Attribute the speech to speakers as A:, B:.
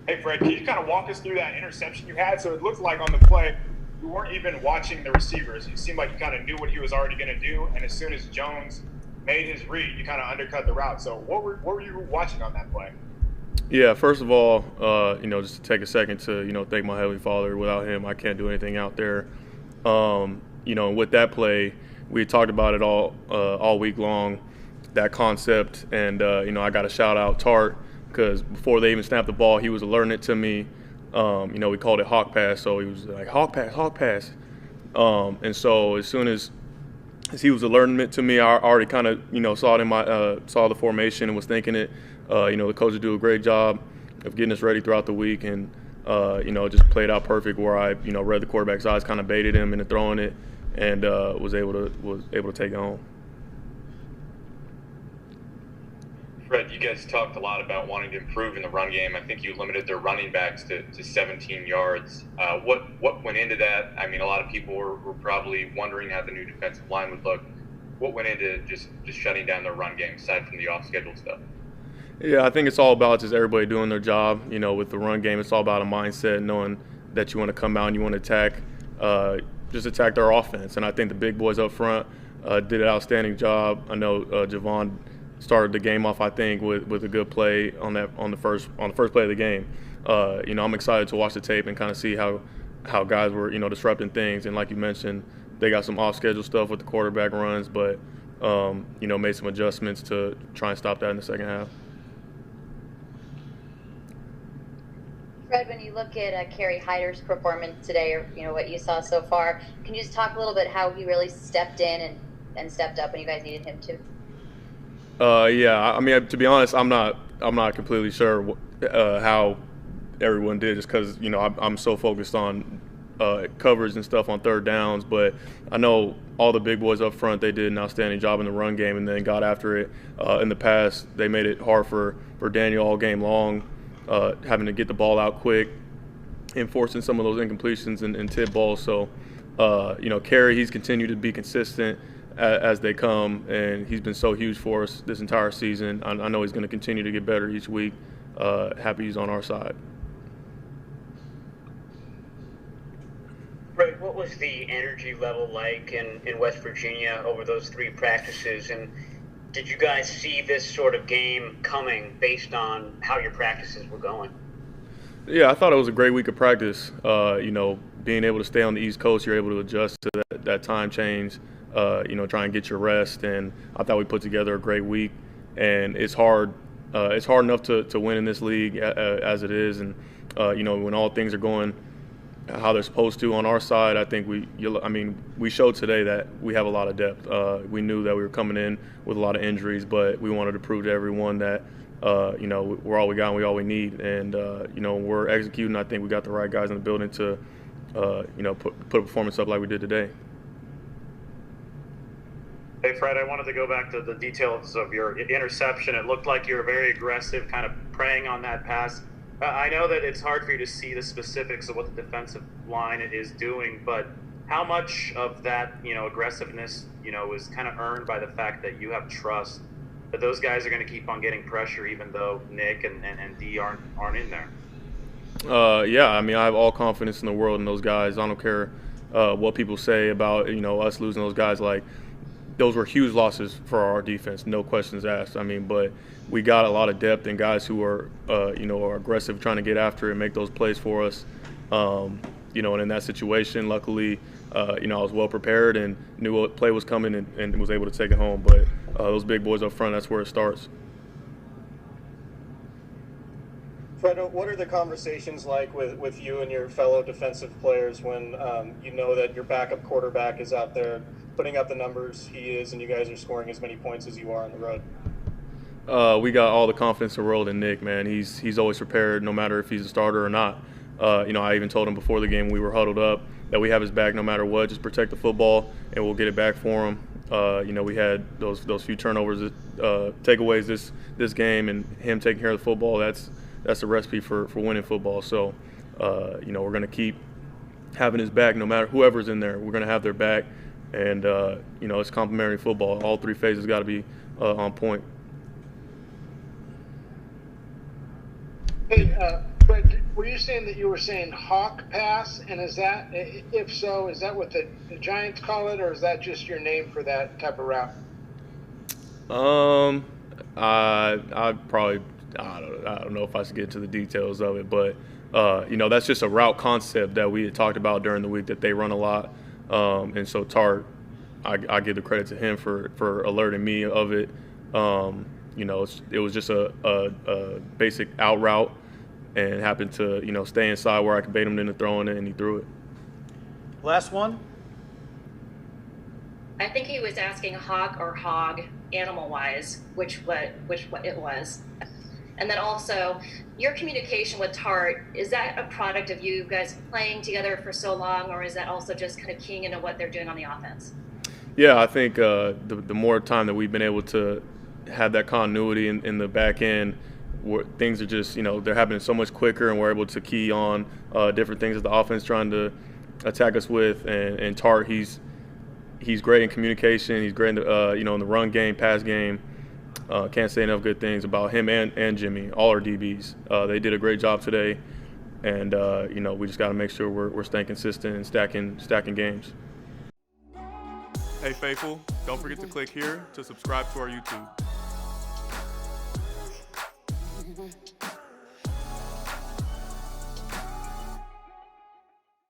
A: Hey, Fred, can you kind of walk us through that interception you had? So it looked like on the play, you weren't even watching the receivers. It seemed like you kind of knew what he was already going to do, and as soon as Jones made his read, you kind of undercut the route. So what were you watching on that play?
B: Yeah, first of all, just to take a second to, thank my Heavenly Father. Without him, I can't do anything out there. And with that play, we had talked about it all week long, that concept. And, I got to shout out Tart because before they even snapped the ball, he was alerting it to me. We called it hawk pass. So he was like, hawk pass, hawk pass. And so as soon as he was alerting it to me, I already kind of, saw it in my saw the formation and was thinking it. The coach would do a great job of getting us ready throughout the week, and just played out perfect where I read the quarterback's eyes, kind of baited him into throwing it, and was able to take it home.
C: Fred, you guys talked a lot about wanting to improve in the run game. I think you limited their running backs to 17 yards. What went into that? I mean, a lot of people were probably wondering how the new defensive line would look. What went into just shutting down their run game, aside from the off-schedule stuff?
B: Yeah, I think it's all about just everybody doing their job. With the run game, it's all about a mindset, knowing that you want to come out and you want to attack, just attack their offense. And I think the big boys up front did an outstanding job. I know Javon started the game off, I think, with a good play on the first play of the game. I'm excited to watch the tape and kind of see how guys were disrupting things. And like you mentioned, they got some off-schedule stuff with the quarterback runs, but made some adjustments to try and stop that in the second half.
D: Fred, when you look at Kerry Hyder's performance today, or what you saw so far, can you just talk a little bit how he really stepped in and stepped up when you guys needed him to?
B: Yeah, I mean, to be honest, I'm not completely sure how everyone did, just because I'm so focused on coverage and stuff on third downs. But I know all the big boys up front, they did an outstanding job in the run game and then got after it. In the past, they made it hard for Daniel all game long, having to get the ball out quick and forcing some of those incompletions and tip balls. So, Kerry, he's continued to be consistent as they come, and he's been so huge for us this entire season. I know he's going to continue to get better each week. Happy he's on our side.
E: Right, what was the energy level like in West Virginia over those 3 practices, and did you guys see this sort of game coming based on how your practices were going?
B: Yeah, I thought it was a great week of practice. Being able to stay on the East Coast, you're able to adjust to that time change, try and get your rest. And I thought we put together a great week. And it's hard enough to win in this league as it is. And, when all things are going how they're supposed to on our side, I think we showed today that we have a lot of depth. We knew that we were coming in with a lot of injuries, but we wanted to prove to everyone that we're all we got and we all we need. And we're executing. I think we got the right guys in the building to put a performance up like we did today.
F: Hey, Fred, I wanted to go back to the details of your interception. It looked like you were very aggressive, kind of preying on that pass. I know that it's hard for you to see the specifics of what the defensive line is doing, but how much of that, aggressiveness, is kind of earned by the fact that you have trust that those guys are going to keep on getting pressure even though Nick and D aren't in there?
B: Yeah, I mean, I have all confidence in the world in those guys. I don't care what people say about, us losing those guys. Like, those were huge losses for our defense, no questions asked. I mean, but we got a lot of depth and guys who are, are aggressive, trying to get after it and make those plays for us. And in that situation, luckily, I was well prepared and knew what play was coming and was able to take it home. But those big boys up front, that's where it starts.
G: Fred, what are the conversations like with you and your fellow defensive players when you know that your backup quarterback is out there putting up the numbers he is and you guys are scoring as many points as you are on the road?
B: We got all the confidence in the world in Nick, man. He's always prepared, no matter if he's a starter or not. I even told him before the game we were huddled up that we have his back no matter what. Just protect the football, and we'll get it back for him. We had those few turnovers, takeaways this game, and him taking care of the football. That's a recipe for winning football. So, we're going to keep having his back no matter whoever's in there. We're going to have their back, and it's complementary football. All 3 phases got to be on point.
H: Hey, Fred, you saying that you were saying hawk pass? And is that, if so, is that what the Giants call it, or is that just your name for that type of route?
B: I'd probably, I don't know if I should get into the details of it, but that's just a route concept that we had talked about during the week that they run a lot. And so Tart, I give the credit to him for alerting me of it. It was just a basic out route and happened to, stay inside where I could bait him into throwing it, and he threw it.
I: Last one.
J: I think he was asking hawk or hog, animal-wise, which it was. And then also, your communication with Tart, is that a product of you guys playing together for so long, or is that also just kind of keying into what they're doing on the offense?
B: Yeah, I think the more time that we've been able to have that continuity in the back end, where things are just, they're happening so much quicker, and we're able to key on different things that the offense trying to attack us with. And Tart, he's great in communication. He's great in the, in the run game, pass game. Can't say enough good things about him and Jimmy, all our DBs. They did a great job today, and we just got to make sure we're staying consistent and stacking games. Hey, faithful, don't forget to click here to subscribe to our YouTube.